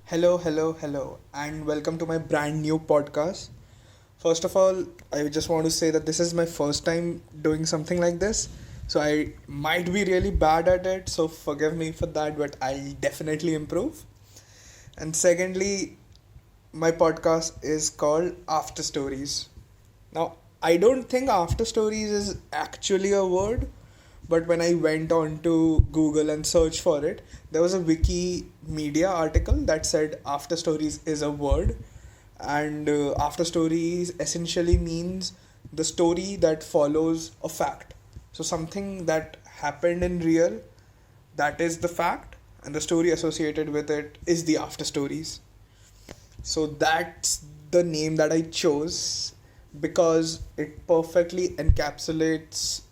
Hello, and welcome to my brand new podcast. First of all, I just want to say that this is my first time doing something like this, so I might be really bad at it, so forgive me for that, but I'll definitely improve. And secondly, my podcast is called AfterStories. Now, I don't think AfterStories is actually a word, but when I went on to Google and searched for it, there was a Wikimedia article that said AfterStories is a word, and AfterStories essentially means the story that follows a fact. So something that happened in real, that is the fact, and the story associated with it is the AfterStories. So that's the name that I chose because it perfectly encapsulates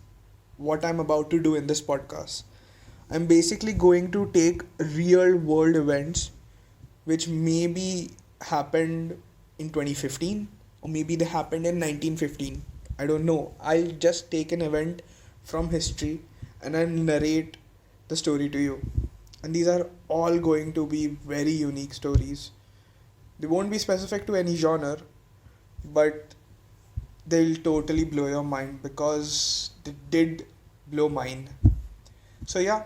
what I'm about to do in this podcast. I'm basically going to take real world events which maybe happened in 2015 or maybe they happened in 1915. I don't know. I'll just take an event from history and I'll narrate the story to you. And these are all going to be very unique stories. They won't be specific to any genre, but they'll totally blow your mind because they did blow mine. So, yeah,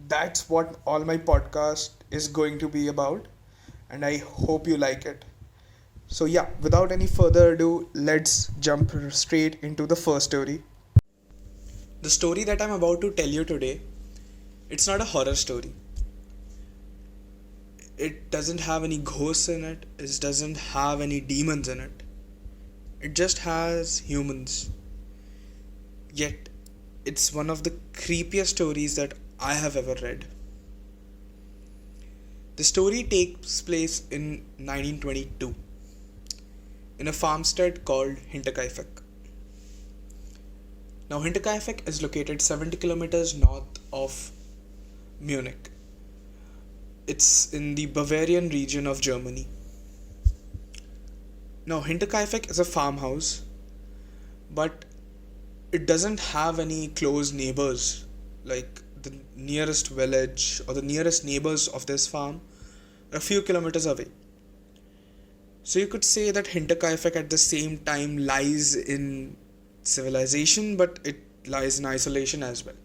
that's what all my podcast is going to be about, and I hope you like it. So, yeah, without any further ado, let's jump straight into the first story. The story that I'm about to tell you today, it's not a horror story. It doesn't have any ghosts in it, it doesn't have any demons in it. It just has humans. Yet, it's one of the creepiest stories that I have ever read. The story takes place in 1922 in a farmstead called Hinterkaifeck. Now, Hinterkaifeck is located 70 kilometers north of Munich. It's in the Bavarian region of Germany. Now, Hinterkaifeck is a farmhouse, but it doesn't have any close neighbors. Like the nearest village or the nearest neighbors of this farm are a few kilometers away. So you could say that Hinterkaifeck at the same time lies in civilization, but it lies in isolation as well.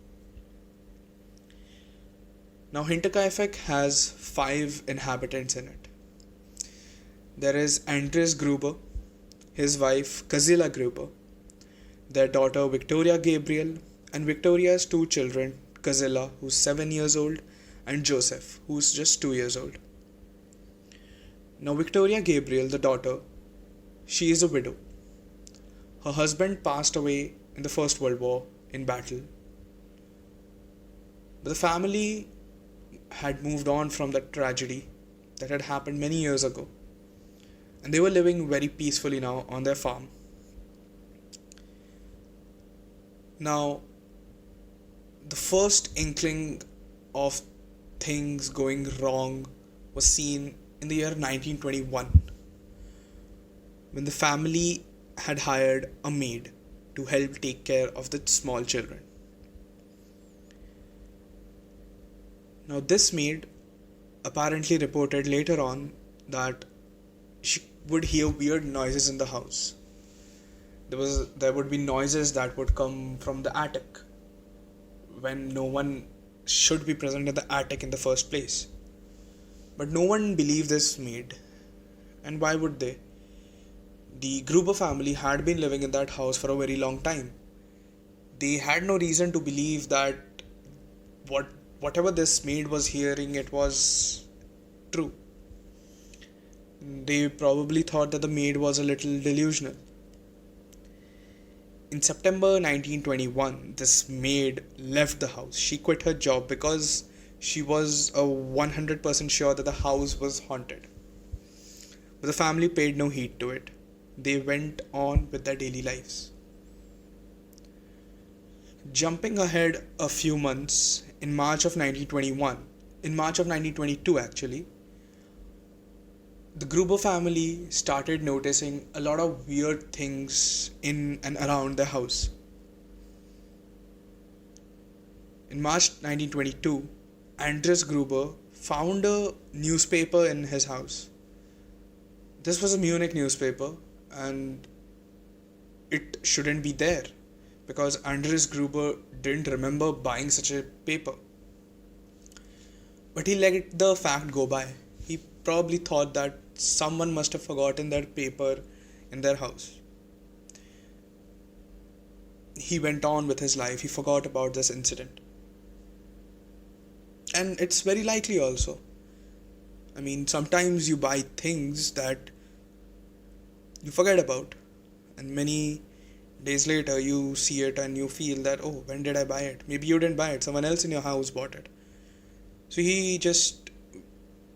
Now, Hinterkaifeck has 5 inhabitants in it. There is Andreas Gruber, his wife Kazila Gruber, their daughter Victoria Gabriel, and Victoria's 2 children, Kazila, who's 7 years old, and Joseph, who's just 2 years old. Now, Victoria Gabriel, the daughter, she is a widow. Her husband passed away in the First World War in battle. But the family had moved on from that tragedy that had happened many years ago, and they were living very peacefully now on their farm. Now, the first inkling of things going wrong was seen in the year 1921 when the family had hired a maid to help take care of the small children. Now, this maid apparently reported later on that she would hear weird noises in the house. There would be noises that would come from the attic when no one should be present in the attic in the first place. But no one believed this maid. And why would they? The Gruber family had been living in that house for a very long time. They had no reason to believe that whatever this maid was hearing, it was true. They probably thought that the maid was a little delusional. In September 1921, this maid left the house. She quit her job because she was 100% sure that the house was haunted. But the family paid no heed to it. They went on with their daily lives. Jumping ahead a few months, in March of 1922 actually, the Gruber family started noticing a lot of weird things in and around their house. In March 1922, Andreas Gruber found a newspaper in his house. This was a Munich newspaper, and it shouldn't be there because Andres Gruber didn't remember buying such a paper. But he let the fact go by. He probably thought that someone must have forgotten that paper in their house. He went on with his life. He forgot about this incident. And it's very likely also. I mean, sometimes you buy things that you forget about, and many days later you see it and you feel that, oh, when did I buy it? Maybe you didn't buy it, someone else in your house bought it. So he just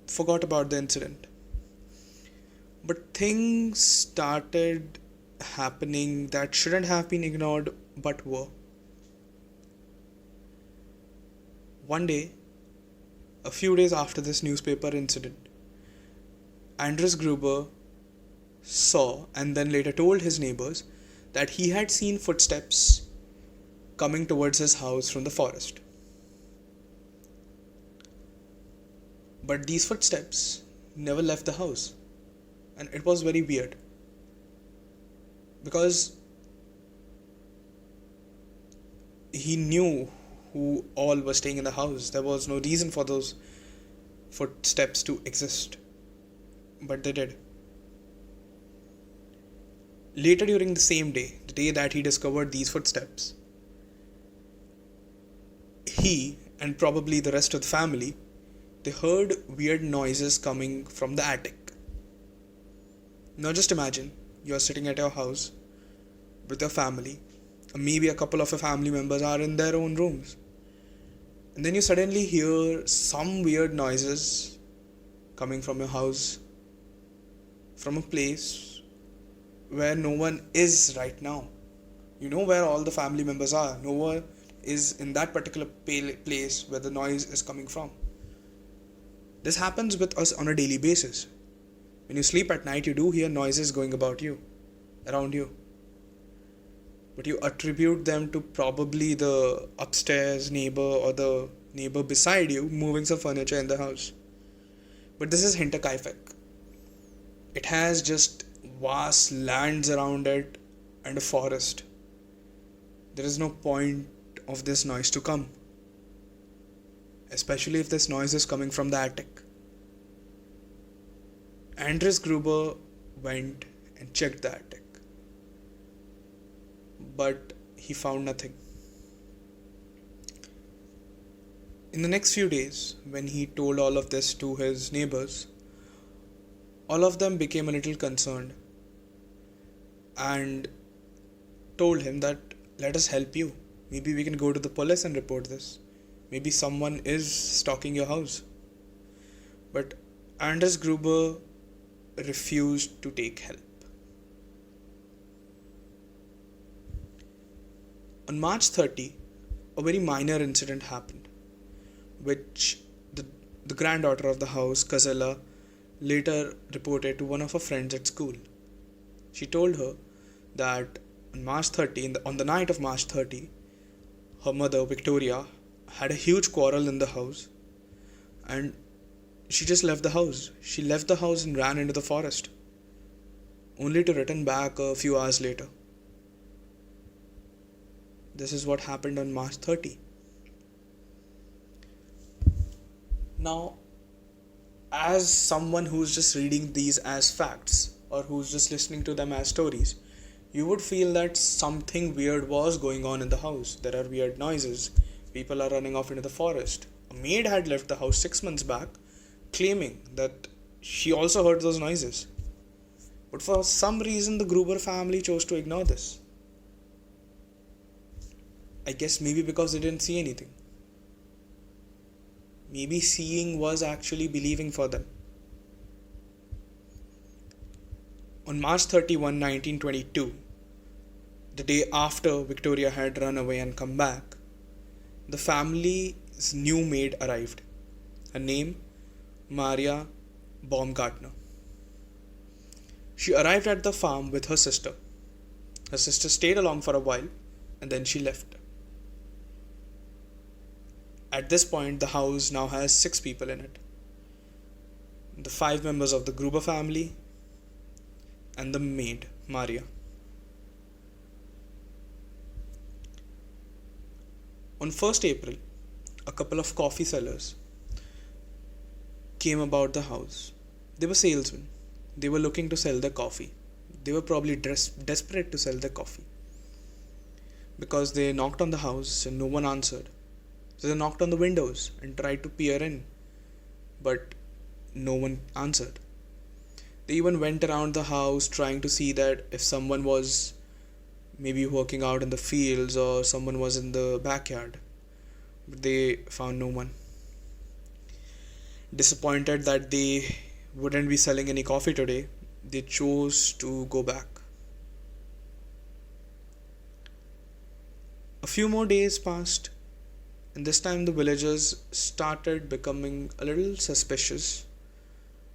forgot about the incident. But things started happening that shouldn't have been ignored but were. One day, a few days after this newspaper incident, Andres Gruber saw and then later told his neighbors that he had seen footsteps coming towards his house from the forest. But these footsteps never left the house, and it was very weird because he knew who all was staying in the house. There was no reason for those footsteps to exist, but they did. Later during the same day, the day that he discovered these footsteps, he and probably the rest of the family, they heard weird noises coming from the attic. Now just imagine, you're sitting at your house with your family, maybe a couple of your family members are in their own rooms, and then you suddenly hear some weird noises coming from your house, from a place where no one is right now. You know where all the family members are. No one is in that particular place where the noise is coming from. This happens with us on a daily basis. When you sleep at night, you do hear noises going about you, around you. But you attribute them to probably the upstairs neighbor or the neighbor beside you moving some furniture in the house. But this is Hinterkaifeck. It has just vast lands around it and a forest. There is no point of this noise to come, especially if this noise is coming from the attic. Andres Gruber went and checked the attic, but he found nothing. In the next few days, when he told all of this to his neighbors, all of them became a little concerned and told him that, let us help you. Maybe we can go to the police and report this. Maybe someone is stalking your house. But Andres Gruber refused to take help. On March 30, a very minor incident happened, which the granddaughter of the house, Kazela, later reported to one of her friends at school. She told her that on March 30, on the night of March 30, her mother, Victoria, had a huge quarrel in the house, and she just left the house. She left the house and ran into the forest, only to return back a few hours later. This is what happened on March 30. Now, as someone who's just reading these as facts or who's just listening to them as stories, you would feel that something weird was going on in the house. There are weird noises. People are running off into the forest. A maid had left the house 6 months back, claiming that she also heard those noises. But for some reason, the Gruber family chose to ignore this. I guess maybe because they didn't see anything. Maybe seeing was actually believing for them. On March 31, 1922, the day after Victoria had run away and come back, the family's new maid arrived. Her name, Maria Baumgartner. She arrived at the farm with her sister. Her sister stayed along for a while and then she left. At this point, the house now has 6 people in it. the 5 members of the Gruber family, and the maid, Maria. On 1st April, a couple of coffee sellers came about the house. They were salesmen. They were looking to sell their coffee. They were probably desperate to sell their coffee because they knocked on the house and no one answered. So they knocked on the windows and tried to peer in, but no one answered. They even went around the house trying to see that if someone was maybe working out in the fields or someone was in the backyard, but they found no one. Disappointed that they wouldn't be selling any coffee today, they chose to go back. A few more days passed, and this time the villagers started becoming a little suspicious,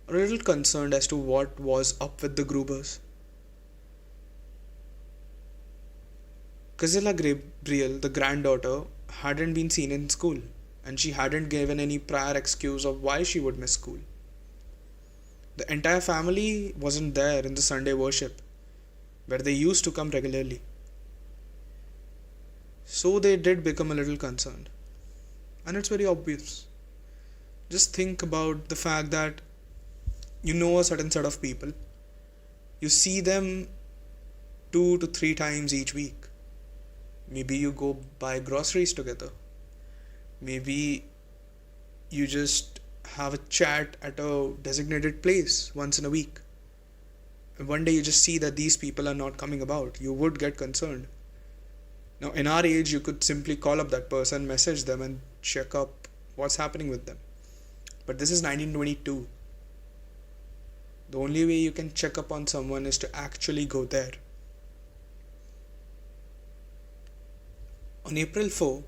a little concerned as to what was up with the Grubers. Kazilla Gabriel, the granddaughter, hadn't been seen in school, and she hadn't given any prior excuse of why she would miss school. The entire family wasn't there in the Sunday worship, where they used to come regularly. So they did become a little concerned. And it's very obvious. Just think about the fact that you know a certain set of people. You see them 2 to 3 times each week. Maybe you go buy groceries together. Maybe you just have a chat at a designated place once in a week. And one day you just see that these people are not coming about. You would get concerned. Now, in our age, you could simply call up that person, message them, and check up what's happening with them. But this is 1922. The only way you can check up on someone is to actually go there. On April 4,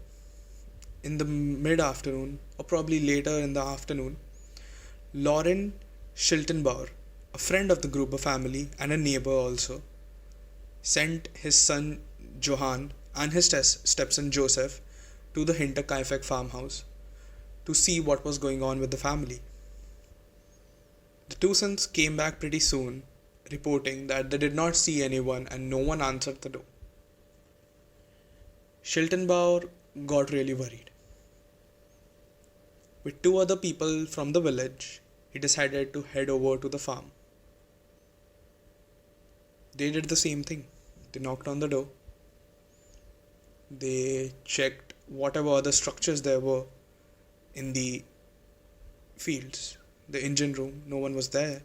in the mid-afternoon, or probably later in the afternoon, Lauren Schiltenbauer, a friend of the Gruber family and a neighbor also, sent his son Johann and his stepson Joseph to the Hinterkaifeck farmhouse to see what was going on with the family. The two sons came back pretty soon, reporting that they did not see anyone and no one answered the door. Schiltenbauer got really worried. With 2 other people from the village, he decided to head over to the farm. They did the same thing. They knocked on the door. They checked whatever other structures there were in the fields. The engine room, no one was there.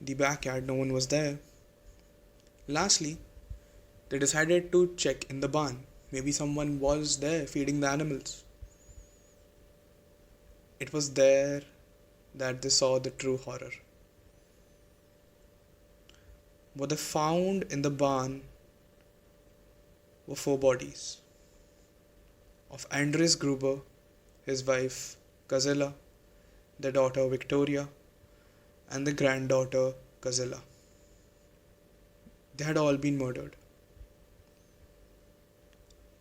The backyard, no one was there. Lastly, they decided to check in the barn. Maybe someone was there feeding the animals. It was there that they saw the true horror. What they found in the barn were 4 bodies of Andres Gruber, his wife Kazilla, their daughter Victoria, and the granddaughter Kazilla. They had all been murdered.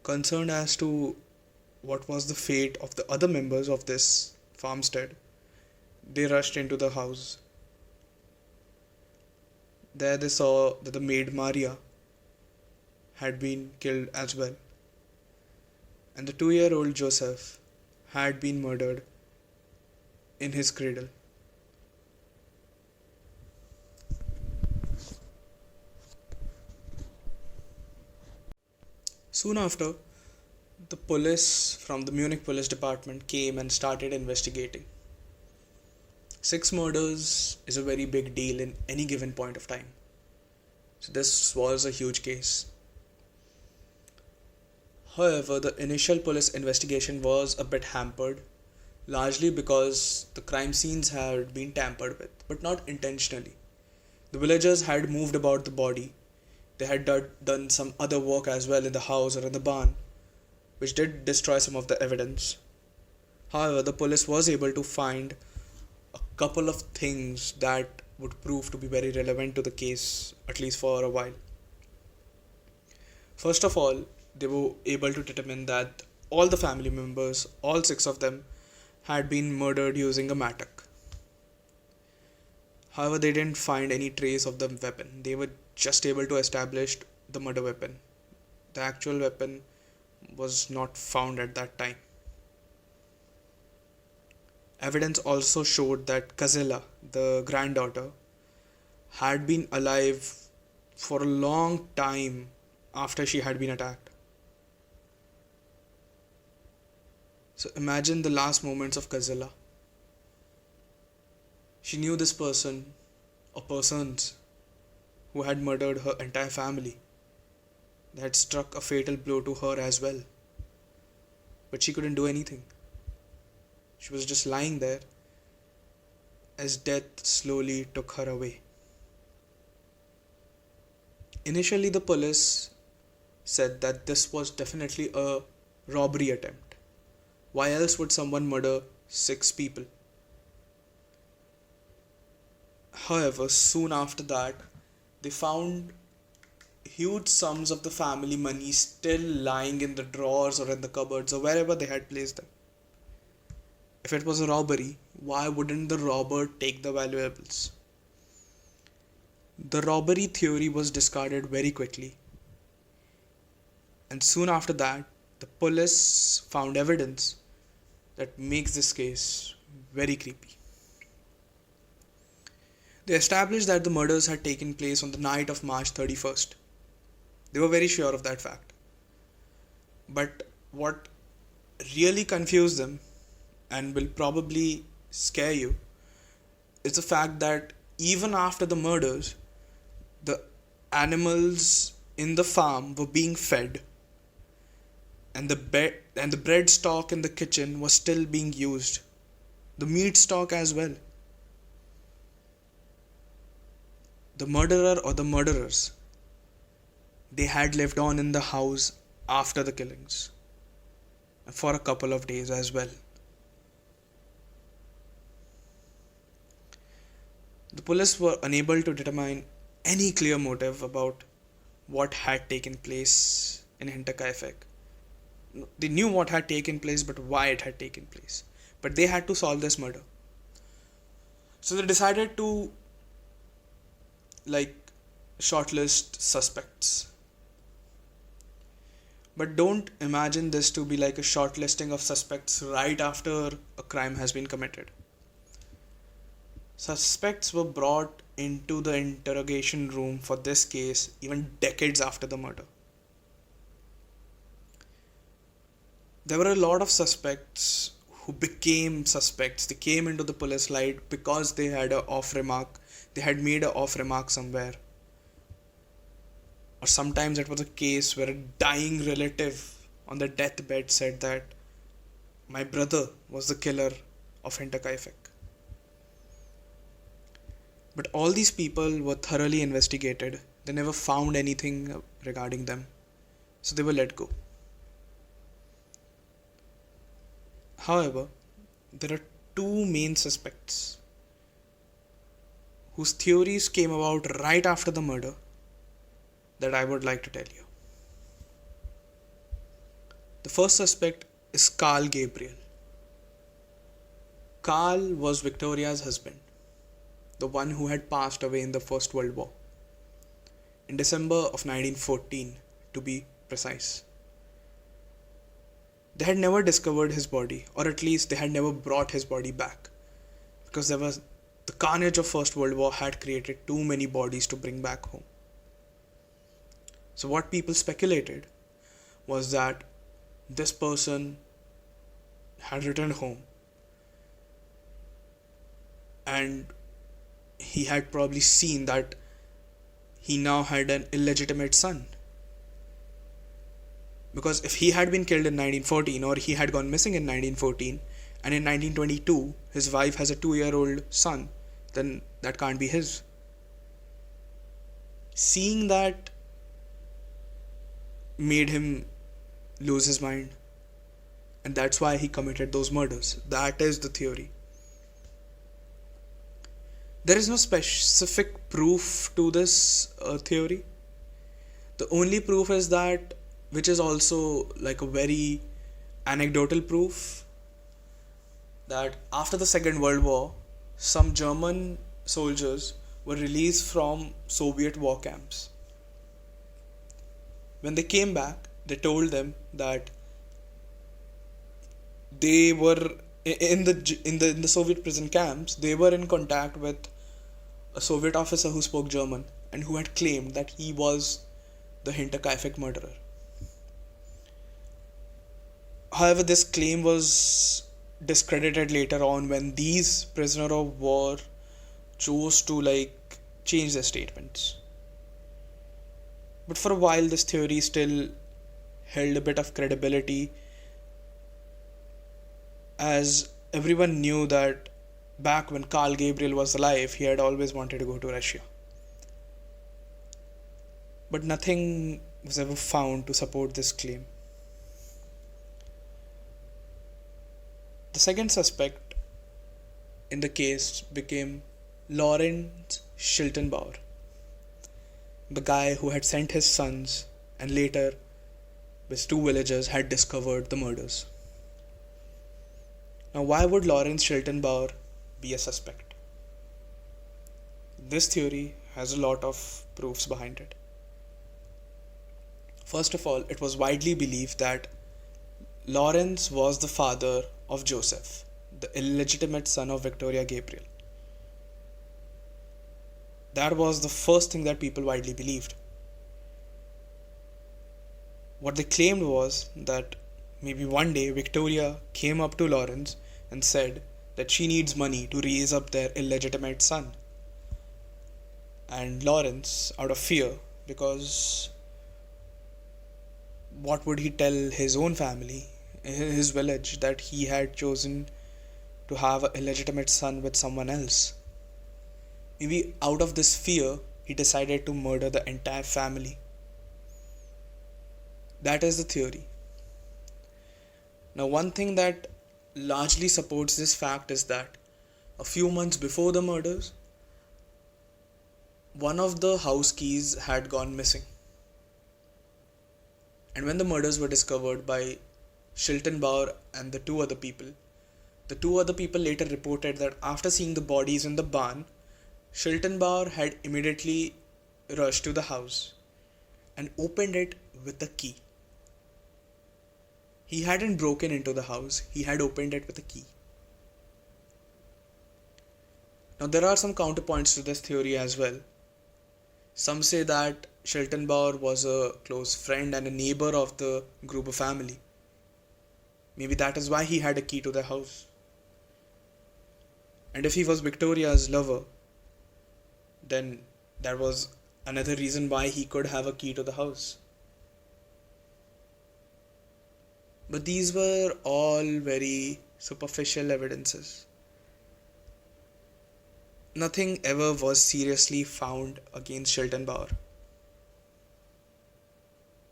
Concerned as to what was the fate of the other members of this farmstead, they rushed into the house. There they saw that the maid Maria had been killed as well, and the 2-year-old Joseph had been murdered in his cradle. Soon after, the police from the Munich police department came and started investigating. 6 murders is a very big deal in any given point of time. So this was a huge case. However, the initial police investigation was a bit hampered, largely because the crime scenes had been tampered with, but not intentionally. The villagers had moved about the body. They had done some other work as well in the house or in the barn, which did destroy some of the evidence. However, the police was able to find a couple of things that would prove to be very relevant to the case, at least for a while. First of all, they were able to determine that all the family members, all 6 of them, had been murdered using a mattock. However, they didn't find any trace of the weapon. They were just able to establish the murder weapon. The actual weapon was not found at that time. Evidence also showed that Kazela, the granddaughter, had been alive for a long time after she had been attacked. So imagine the last moments of Kazela. She knew this person or persons who had murdered her entire family. They had struck a fatal blow to her as well. But she couldn't do anything. She was just lying there as death slowly took her away. Initially, the police said that this was definitely a robbery attempt. Why else would someone murder 6 people? However, soon after that, they found huge sums of the family money still lying in the drawers or in the cupboards or wherever they had placed them. If it was a robbery, why wouldn't the robber take the valuables? The robbery theory was discarded very quickly. And soon after that, the police found evidence that makes this case very creepy. They established that the murders had taken place on the night of March 31st. They were very sure of that fact. But what really confused them and will probably scare you is the fact that even after the murders, the animals in the farm were being fed and the bread stock in the kitchen was still being used. The meat stock as well. The murderer or the murderers, they had lived on in the house after the killings for a couple of days as well. The police were unable to determine any clear motive about what had taken place in Hinterkaifeck. They knew what had taken place, but why it had taken place. But they had to solve this murder. So they decided to shortlist suspects. But don't imagine this to be like a shortlisting of suspects right after a crime has been committed. Suspects were brought into the interrogation room for this case even decades after the murder. There were a lot of suspects who became suspects. They came into the police light because they had a off remark. They had made an off remark somewhere. Or sometimes it was a case where a dying relative on the deathbed said that my brother was the killer of Hinterkaifeck. But all these people were thoroughly investigated. They never found anything regarding them. So they were let go. However, there are 2 main suspects whose theories came about right after the murder that I would like to tell you. The first suspect is Gabriel. Carl was Victoria's husband, the one who had passed away in the First World War, in December of 1914 to be precise. They had never discovered his body, or at least they had never brought his body back, because the carnage of First World War had created too many bodies to bring back home. So what people speculated was that this person had returned home and he had probably seen that he now had an illegitimate son. Because if he had been killed in 1914 or he had gone missing in 1914 and in 1922 his wife has a 2-year-old son, then that can't be his. Seeing that made him lose his mind, and that's why he committed those murders. That is the theory. There is no specific proof to this theory. The only proof is that, which is also like a very anecdotal proof, that after the Second World War, some German soldiers were released from Soviet war camps. When they came back, they told them that they were in the Soviet prison camps. They were in contact with a Soviet officer who spoke German and who had claimed that he was the Hinterkaifeck murderer. However, this claim was discredited later on when these prisoner of war chose to change their statements. But for a while, this theory still held a bit of credibility, as everyone knew that back when Gabriel was alive, he had always wanted to go to Russia. But nothing was ever found to support this claim. The second suspect in the case became Lawrence Schiltenbauer, the guy who had sent his sons and later, with two villagers, had discovered the murders. Now, why would Lawrence Schiltenbauer be a suspect? This theory has a lot of proofs behind it. First of all, it was widely believed that Lawrence was the father of Joseph, the illegitimate son of Victoria Gabriel. That was the first thing that people widely believed. What they claimed was that maybe one day Victoria came up to Lawrence and said that she needs money to raise up their illegitimate son. And Lawrence, out of fear, because what would he tell his own family, his village, that he had chosen to have an illegitimate son with someone else? Maybe out of this fear, he decided to murder the entire family. That is the theory. Now, one thing that largely supports this fact is that a few months before the murders, one of the house keys had gone missing. And when the murders were discovered by Schiltenbauer and the two other people later reported that after seeing the bodies in the barn, Schiltenbauer had immediately rushed to the house and opened it with a key. He hadn't broken into the house, he had opened it with a key. Now, there are some counterpoints to this theory as well. Some say that Schiltenbauer was a close friend and a neighbor of the Gruber family. Maybe that is why he had a key to the house. And if he was Victoria's lover, then that was another reason why he could have a key to the house. But these were all very superficial evidences. Nothing ever was seriously found against Schiltenbauer.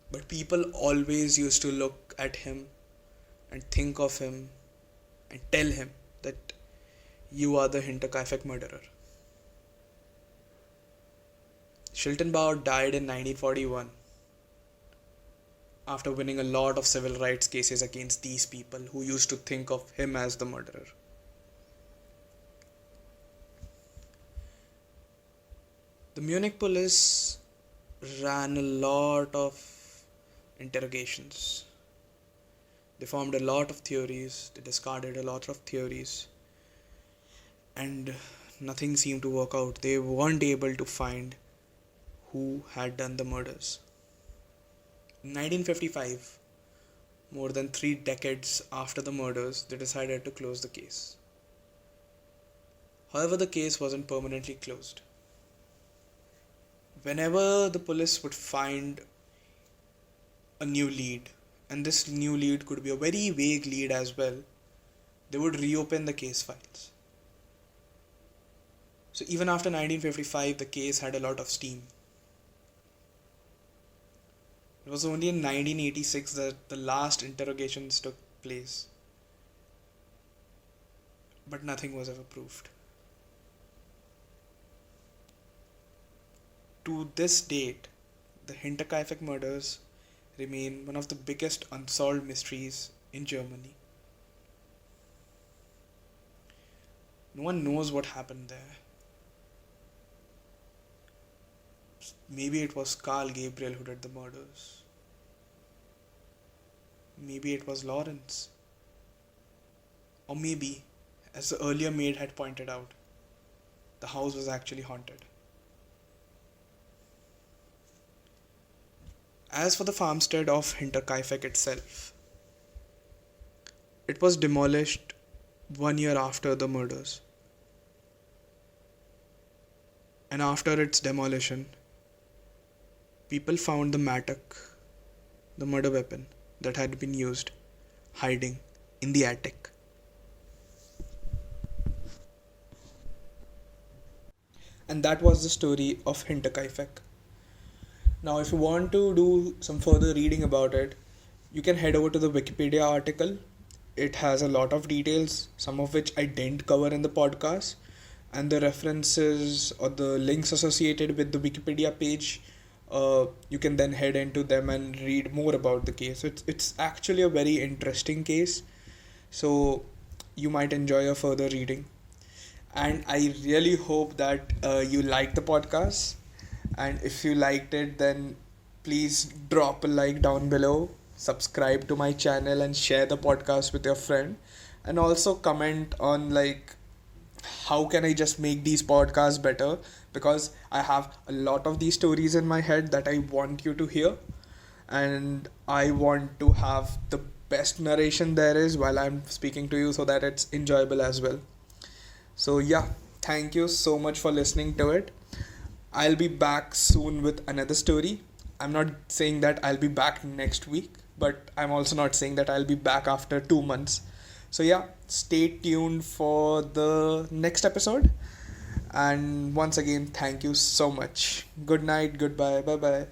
But people always used to look at him and think of him and tell him that you are the Hinterkaifeck murderer. Schiltenbauer died in 1941 after winning a lot of civil rights cases against these people who used to think of him as the murderer. The Munich police ran a lot of interrogations. They formed a lot of theories, they discarded a lot of theories, and nothing seemed to work out. They weren't able to find who had done the murders. In 1955, more than 3 decades after the murders, they decided to close the case. However, the case wasn't permanently closed. Whenever the police would find a new lead, and this new lead could be a very vague lead as well, they would reopen the case files. So even after 1955, the case had a lot of steam. It was only in 1986 that the last interrogations took place. But nothing was ever proved. To this date, the Hinterkaifeck murders remain one of the biggest unsolved mysteries in Germany. No one knows what happened there. Maybe it was Carl Gabriel who did the murders. Maybe it was Lawrence. Or maybe, as the earlier maid had pointed out, the house was actually haunted. As for the farmstead of Hinterkaifeck itself, it was demolished 1 year after the murders. And after its demolition, people found the mattock, the murder weapon that had been used, hiding in the attic. And that was the story of Hinterkaifeck. Now, if you want to do some further reading about it, you can head over to the Wikipedia article. It has a lot of details, some of which I didn't cover in the podcast, and the references or the links associated with the Wikipedia page. You can then head into them and read more about the case. It's actually a very interesting case, so you might enjoy a further reading. And I really hope that you like the podcast. And if you liked it, then please drop a like down below, subscribe to my channel, and share the podcast with your friend. And also comment on like how can I just make these podcasts better, because I have a lot of these stories in my head that I want you to hear, and I want to have the best narration there is while I'm speaking to you so that it's enjoyable as well. So yeah, thank you so much for listening to it. I'll be back soon with another story. I'm not saying that I'll be back next week, but I'm also not saying that I'll be back after 2 months. So yeah, stay tuned for the next episode. And once again, thank you so much. Good night, goodbye, bye bye.